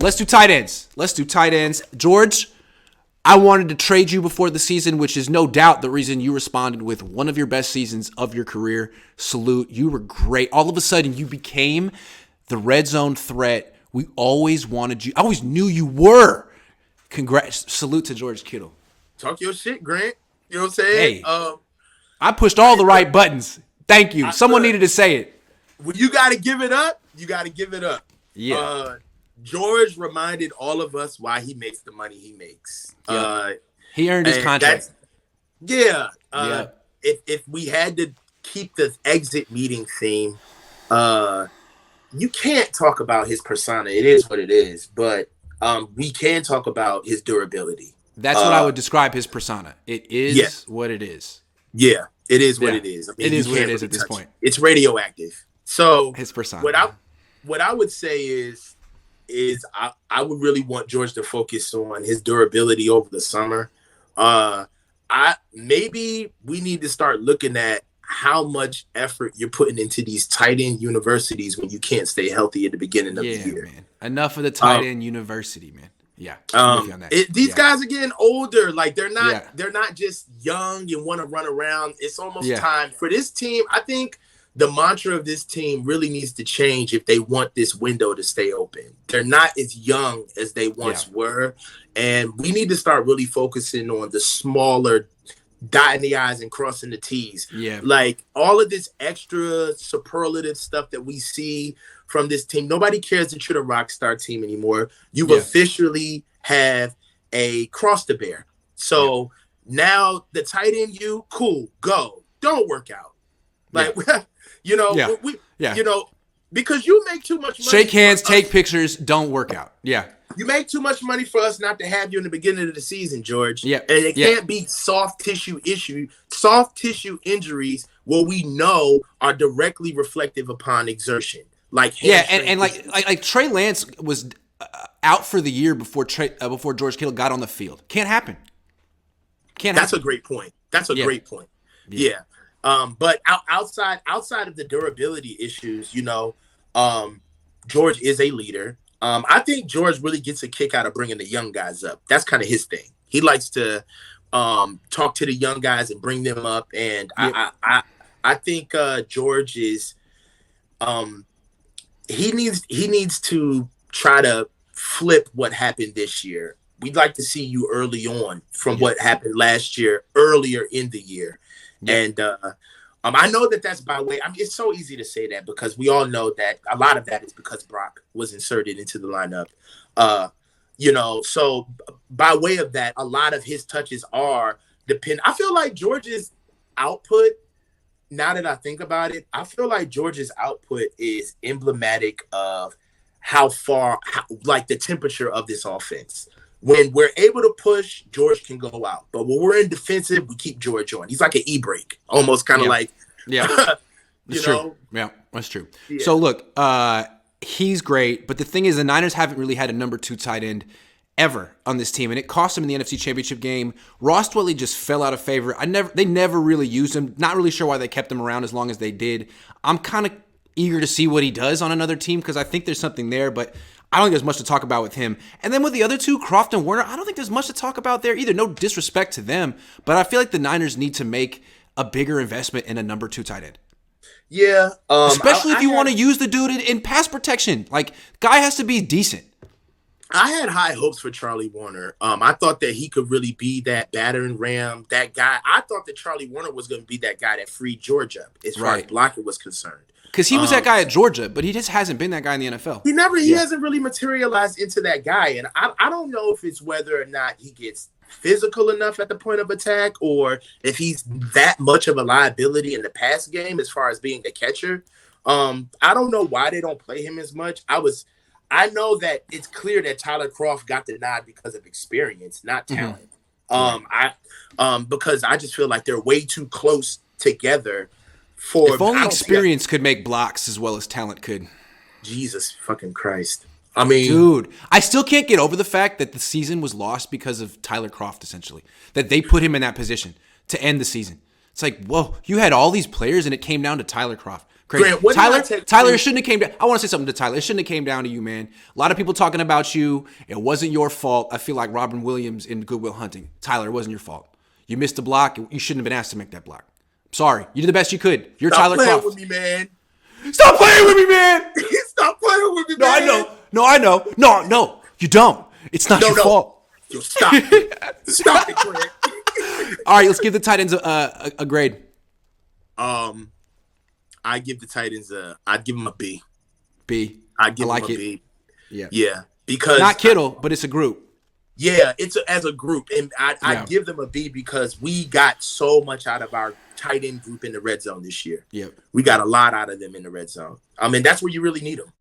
Let's do tight ends. George, I wanted to trade you before the season, which is no doubt the reason you responded with one of your best seasons of your career. Salute. You were great. All of a sudden, you became the red zone threat. We always wanted you. I always knew you were. Congrats. Salute to George Kittle. Talk your shit, Grant. You know what I'm saying? Hey, I pushed all the right buttons. Thank you. Someone needed to say it. When you got to give it up, you got to give it up. Yeah. George reminded all of us why he makes the money he makes. Yeah. He earned his contract. If we had to keep the exit meeting theme, you can't talk about his persona. It is what it is. But we can talk about his durability. That's what I would describe his persona. It is what it is. Yeah, it is what it is. I mean, it is what it is at this point. It's radioactive. So his persona. What I would say is I would really want George to focus on his durability over the summer. Maybe we need to start looking at how much effort you're putting into these tight end universities when you can't stay healthy at the beginning of the year. Man. Enough of the tight end university, man. Yeah. These guys are getting older. Like they're not just young and want to run around. It's almost time for this team. I think the mantra of this team really needs to change if they want this window to stay open. They're not as young as they once were. And we need to start really focusing on the smaller, dotting the I's and crossing the T's. Yeah. Like all of this extra superlative stuff that we see from this team. Nobody cares that you're the rock star team anymore. You officially have a cross to bear. So now the tight end, cool, go. Don't work out. Like, you know, because you make too much money. Shake hands, take pictures, don't work out. Yeah. You make too much money for us not to have you in the beginning of the season, George. Yeah. And it can't be soft tissue injuries what we know are directly reflective upon exertion. Like and like Trey Lance was out for the year before George Kittle got on the field. Can't happen. That's a great point. Great point. Yeah. But outside of the durability issues, George is a leader. I think George really gets a kick out of bringing the young guys up. That's kind of his thing. He likes to talk to the young guys and bring them up. And I think George is he needs to try to flip what happened this year. We'd like to see you early on from what happened last year, earlier in the year. Yeah. And I know that's by way. I mean, it's so easy to say that because we all know that a lot of that is because Brock was inserted into the lineup. So by way of that, a lot of his touches are I feel like George's output, now that I think about it, I feel like George's output is emblematic of how the temperature of this offense. When we're able to push, George can go out. But when we're in defensive, we keep George on. He's like an e-brake, almost kind of like. Yeah, that's true. Yeah, that's true. Yeah. So, look, he's great. But the thing is, the Niners haven't really had a number 2 tight end ever on this team. And it cost them in the NFC Championship game. Ross Dwelley just fell out of favor. They never really used him. Not really sure why they kept him around as long as they did. I'm kind of eager to see what he does on another team because I think there's something there. But I don't think there's much to talk about with him. And then with the other two, Croft and Warner, I don't think there's much to talk about there either. No disrespect to them, but I feel like the Niners need to make a bigger investment in a number 2 tight end. Yeah. Especially if you want to use the dude in pass protection. Like, guy has to be decent. I had high hopes for Charlie Warner. I thought that he could really be that battering ram, that guy. I thought that Charlie Warner was going to be that guy that freed Georgia as far as blocking was concerned. Because he was that guy at Georgia, but he just hasn't been that guy in the NFL. He hasn't really materialized into that guy. And I don't know if it's whether or not he gets physical enough at the point of attack or if he's that much of a liability in the pass game as far as being a catcher. I don't know why they don't play him as much. I know that it's clear that Tyler Croft got the nod because of experience, not talent. Because I just feel like they're way too close together. If only experience could make blocks as well as talent could. Jesus fucking Christ. I mean, dude, I still can't get over the fact that the season was lost because of Tyler Croft, essentially. That they put him in that position to end the season. It's like, whoa, you had all these players and it came down to Tyler Croft. Crazy. Grant, what Tyler, it shouldn't have came down. I want to say something to Tyler. It shouldn't have came down to you, man. A lot of people talking about you. It wasn't your fault. I feel like Robin Williams in Good Will Hunting. Tyler, it wasn't your fault. You missed the block. You shouldn't have been asked to make that block. I'm sorry. You did the best you could. You're Stop Tyler Croft. With me, man. Stop playing with me, man. Stop playing with me, no, man. I know. No, you don't. It's not your fault. Yo, stop it. Stop it, Grant. All right, let's give the tight ends a grade. I give the Titans I'd give them a B. B. I'd give them a B. Yeah. Because not Kittle, but it's a group. Yeah, it's as a group, and I give them a B because we got so much out of our tight end group in the red zone this year. Yep. We got a lot out of them in the red zone. I mean, that's where you really need them.